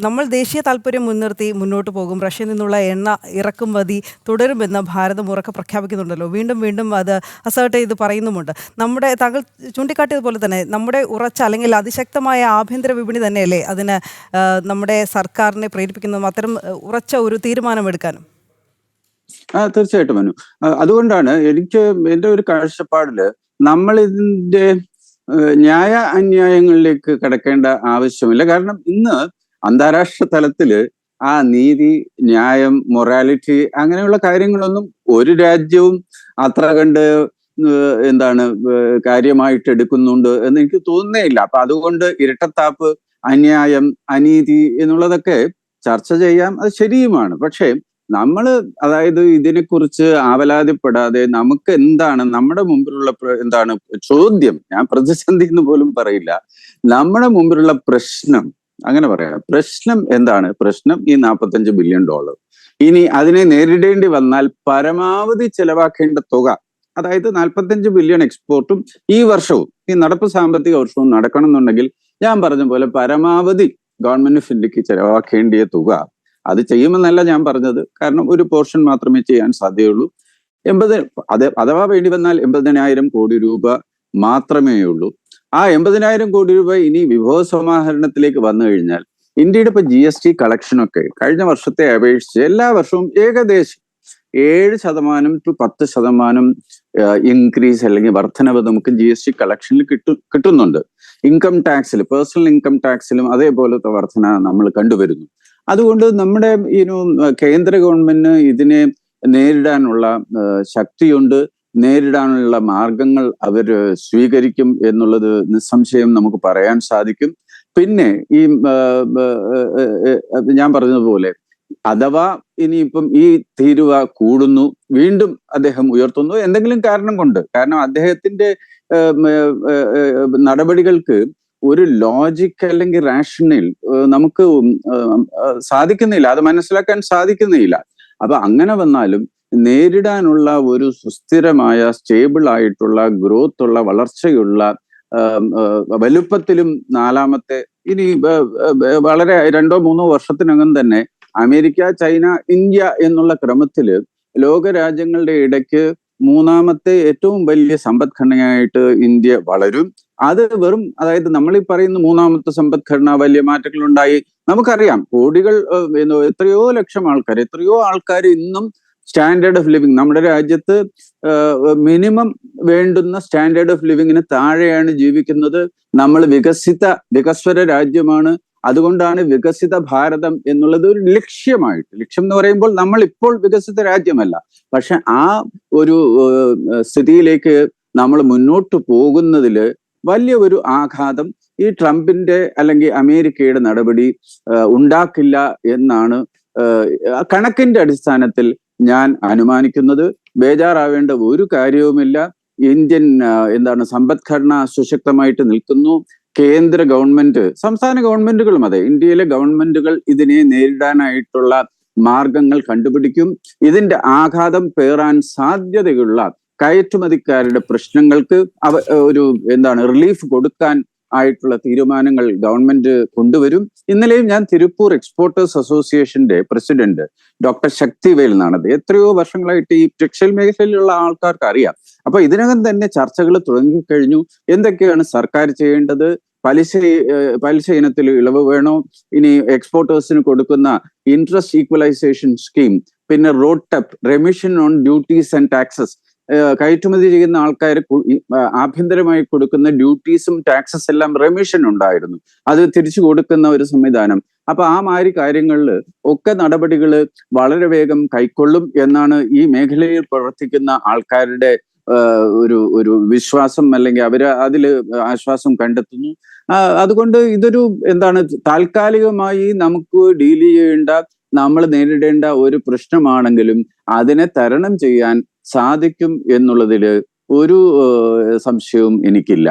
നമ്മൾ ദേശീയ താല്പര്യം മുൻനിർത്തി മുന്നോട്ട് പോകും, റഷ്യയിൽ നിന്നുള്ള എണ്ണ ഇറക്കുമതി തുടരുമെന്ന് ഭാരതം ഉറക്കെ പ്രഖ്യാപിക്കുന്നുണ്ടല്ലോ. വീണ്ടും വീണ്ടും അത് അസേർട്ട് ചെയ്ത് പറയുന്നുമുണ്ട്. നമ്മുടെ താങ്കൾ ചൂണ്ടിക്കാട്ടിയതുപോലെ തന്നെ നമ്മുടെ ഉറച്ച അല്ലെങ്കിൽ അതിശക്തമായ ആഭ്യന്തര വിപണി തന്നെയല്ലേ അതിന് നമ്മുടെ സർക്കാരിനെ പ്രേരിപ്പിക്കുന്നതും അത്തരം ഉറച്ച ഒരു തീരുമാനമെടുക്കാനും? തീർച്ചയായിട്ടും മനു. അതുകൊണ്ടാണ് എന്റെ ഒരു കാഴ്ചപ്പാടില് നമ്മൾ ഇതിന്റെ ന്യായ അന്യായങ്ങളിലേക്ക് കടക്കേണ്ട ആവശ്യമില്ല. കാരണം ഇന്ന് അന്താരാഷ്ട്ര തലത്തില് ആ നീതി, ന്യായം, മൊറാലിറ്റി അങ്ങനെയുള്ള കാര്യങ്ങളൊന്നും ഒരു രാജ്യവും അത്ര കണ്ട് കാര്യമായിട്ട് എടുക്കുന്നുണ്ട് എന്ന് എനിക്ക് തോന്നുന്നേയില്ല. അപ്പൊ അതുകൊണ്ട് ഇരട്ടത്താപ്പ്, അന്യായം, അനീതി എന്നുള്ളതൊക്കെ ചർച്ച ചെയ്യാം, അത് ശരിയുമാണ്. പക്ഷേ അതായത് ഇതിനെക്കുറിച്ച് ആവലാതിപ്പെടാതെ നമുക്ക് എന്താണ് നമ്മുടെ മുമ്പിലുള്ള ചോദ്യം, ഞാൻ പ്രതിസന്ധി എന്ന് പോലും പറയില്ല, നമ്മുടെ മുമ്പിലുള്ള പ്രശ്നം, അങ്ങനെ പറയാം, പ്രശ്നം എന്താണ്? പ്രശ്നം ഈ $45 ബില്യൺ. ഇനി അതിനെ നേരിടേണ്ടി വന്നാൽ പരമാവധി ചെലവാക്കേണ്ട തുക, അതായത് 45 ബില്യൺ എക്സ്പോർട്ടും ഈ വർഷവും, ഈ നടപ്പ് സാമ്പത്തിക വർഷവും നടക്കണം എന്നുണ്ടെങ്കിൽ ഞാൻ പറഞ്ഞ പോലെ പരമാവധി ഗവൺമെന്റ് ഓഫ് ഇന്ത്യക്ക് ചെലവാക്കേണ്ടിയ തുക, അത് ചെയ്യുമെന്നല്ല ഞാൻ പറഞ്ഞത്, കാരണം ഒരു പോർഷൻ മാത്രമേ ചെയ്യാൻ സാധ്യതയുള്ളൂ. അഥവാ വേണ്ടി വന്നാൽ 80,000 കോടി രൂപ മാത്രമേ ഉള്ളൂ. ആ 80,000 കോടി രൂപ ഇനി വിഭവ സമാഹരണത്തിലേക്ക് വന്നു കഴിഞ്ഞാൽ ഇന്ത്യയുടെ ഇപ്പൊ GST കളക്ഷനൊക്കെ കഴിഞ്ഞ വർഷത്തെ അപേക്ഷിച്ച് എല്ലാ വർഷവും ഏകദേശം 7% to 10% ഇൻക്രീസ് അല്ലെങ്കിൽ വർധനവ് നമുക്ക് GST കളക്ഷനിൽ കിട്ടുന്നുണ്ട്. ഇൻകം ടാക്സിൽ, പേഴ്സണൽ ഇൻകം ടാക്സിലും അതേപോലത്തെ വർധന നമ്മൾ കണ്ടുവരുന്നു. അതുകൊണ്ട് നമ്മുടെ കേന്ദ്ര ഗവൺമെന്റിന് ഇതിനെ നേരിടാനുള്ള ശക്തിയുണ്ട്, നേരിടാനുള്ള മാർഗങ്ങൾ അവർ സ്വീകരിക്കും എന്നുള്ളത് നിസ്സംശയം നമുക്ക് പറയാൻ സാധിക്കും. പിന്നെ ഞാൻ പറഞ്ഞതുപോലെ അഥവാ ഇനിയിപ്പം ഈ തീരുവ കൂടുന്നു, വീണ്ടും അദ്ദേഹം ഉയർത്തുന്നു എന്തെങ്കിലും കാരണം കൊണ്ട്, കാരണം അദ്ദേഹത്തിന്റെ നടപടികൾക്ക് ഒരു ലോജിക് അല്ലെങ്കിൽ റാഷണൽ നമുക്ക് സാധിക്കുന്നില്ല, അത് മനസ്സിലാക്കാൻ സാധിക്കുന്നില്ല. അപ്പൊ അങ്ങനെ വന്നാലും നേരിടാനുള്ള ഒരു സുസ്ഥിരമായ, സ്റ്റേബിൾ ആയിട്ടുള്ള, ഗ്രോത്ത് ഉള്ള, വളർച്ചയുള്ള, വലുപ്പത്തിലും നാലാമത്തെ, ഇനി വളരെ 2-3 വർഷത്തിനകം തന്നെ അമേരിക്ക, ചൈന, ഇന്ത്യ എന്നുള്ള ക്രമത്തില് ലോക രാജ്യങ്ങളുടെ ഇടയ്ക്ക് മൂന്നാമത്തെ ഏറ്റവും വലിയ സമ്പദ്ഘടനയായിട്ട് ഇന്ത്യ വളരും. അത് അതായത് നമ്മൾ ഈ പറയുന്ന മൂന്നാമത്തെ സമ്പദ്ഘടന വലിയ മാറ്റങ്ങൾ ഉണ്ടായി. നമുക്കറിയാം, കോടികൾ, എത്രയോ ലക്ഷം ആൾക്കാർ, എത്രയോ ആൾക്കാർ ഇന്നും സ്റ്റാൻഡേർഡ് ഓഫ് ലിവിങ്, നമ്മുടെ രാജ്യത്ത് മിനിമം വേണ്ടുന്ന സ്റ്റാൻഡേർഡ് ഓഫ് ലിവിങ്ങിന് താഴെയാണ് ജീവിക്കുന്നത്. നമ്മൾ വികസ്വര രാജ്യമാണ്. അതുകൊണ്ടാണ് വികസിത ഭാരതം എന്നുള്ളത് ഒരു ലക്ഷ്യം എന്ന് പറയുമ്പോൾ നമ്മൾ ഇപ്പോൾ വികസിത രാജ്യമല്ല, പക്ഷെ ആ ഒരു സ്ഥിതിയിലേക്ക് നമ്മൾ മുന്നോട്ട് പോകുന്നതില് വലിയ ഒരു ആഘാതം ഈ ട്രംപിന്റെ അല്ലെങ്കിൽ അമേരിക്കയുടെ നടപടി ഉണ്ടാക്കില്ല എന്നാണ് കണക്കിന്റെ അടിസ്ഥാനത്തിൽ ഞാൻ അനുമാനിക്കുന്നത്. ബേജാറാവേണ്ട ഒരു കാര്യവുമില്ല. ഇന്ത്യൻ സമ്പദ്ഘടന സുശക്തമായിട്ട് നിൽക്കുന്നു. കേന്ദ്ര ഗവൺമെന്റ്, സംസ്ഥാന ഗവൺമെന്റുകളും അതെ, ഇന്ത്യയിലെ ഗവൺമെന്റുകൾ ഇതിനെ നേരിടാനായിട്ടുള്ള മാർഗങ്ങൾ കണ്ടുപിടിക്കും. ഇതിന്റെ ആഘാതം പേറാൻ സാധ്യതയുള്ള കയറ്റുമതിക്കാരുടെ പ്രശ്നങ്ങൾക്ക് റിലീഫ് കൊടുക്കാൻ ആയിട്ടുള്ള തീരുമാനങ്ങൾ ഗവൺമെന്റ് കൊണ്ടുവരും. ഇന്നലെയും ഞാൻ തിരുപ്പൂർ എക്സ്പോർട്ടേഴ്സ് അസോസിയേഷന്റെ പ്രസിഡന്റ് ഡോക്ടർ ശക്തിവേൽ എന്നാണത്. എത്രയോ വർഷങ്ങളായിട്ട് ഈ ടെക്സ്റ്റൈൽ മേഖലയിലുള്ള ആൾക്കാർക്ക് അറിയാം. അപ്പൊ ഇതിനകം തന്നെ ചർച്ചകൾ തുടങ്ങിക്കഴിഞ്ഞു. എന്തൊക്കെയാണ് സർക്കാർ ചെയ്യേണ്ടത്? പലിശ ഇനത്തിൽ ഇളവ് വേണോ? ഇനി എക്സ്പോർട്ടേഴ്സിന് കൊടുക്കുന്ന ഇൻട്രസ്റ്റ് ഈക്വലൈസേഷൻ സ്കീം, പിന്നെ road ടെപ്പ്, remission on duties and taxes, കയറ്റുമതി ചെയ്യുന്ന ആൾക്കാർ ആഭ്യന്തരമായി കൊടുക്കുന്ന ഡ്യൂട്ടീസും ടാക്സസ് എല്ലാം റെമിഷൻ ഉണ്ടായിരുന്നു, അത് തിരിച്ചു കൊടുക്കുന്ന ഒരു സംവിധാനം. അപ്പൊ ആ മാതിരി കാര്യങ്ങളിൽ ഒക്കെ നടപടികൾ വളരെ വേഗം കൈക്കൊള്ളും എന്നാണ് ഈ മേഖലയിൽ പ്രവർത്തിക്കുന്ന ആൾക്കാരുടെ ഒരു വിശ്വാസം, അല്ലെങ്കിൽ അവര് അതില് ആശ്വാസം കണ്ടെത്തുന്നു. അതുകൊണ്ട് ഇതൊരു താൽക്കാലികമായി നമുക്ക് ഡീൽ ചെയ്യേണ്ട, നമ്മൾ നേരിടേണ്ട ഒരു പ്രശ്നമാണെങ്കിലും അതിനെ തരണം ചെയ്യാൻ സാധിക്കും എന്നുള്ളതില് ഒരു സംശയവും എനിക്കില്ല.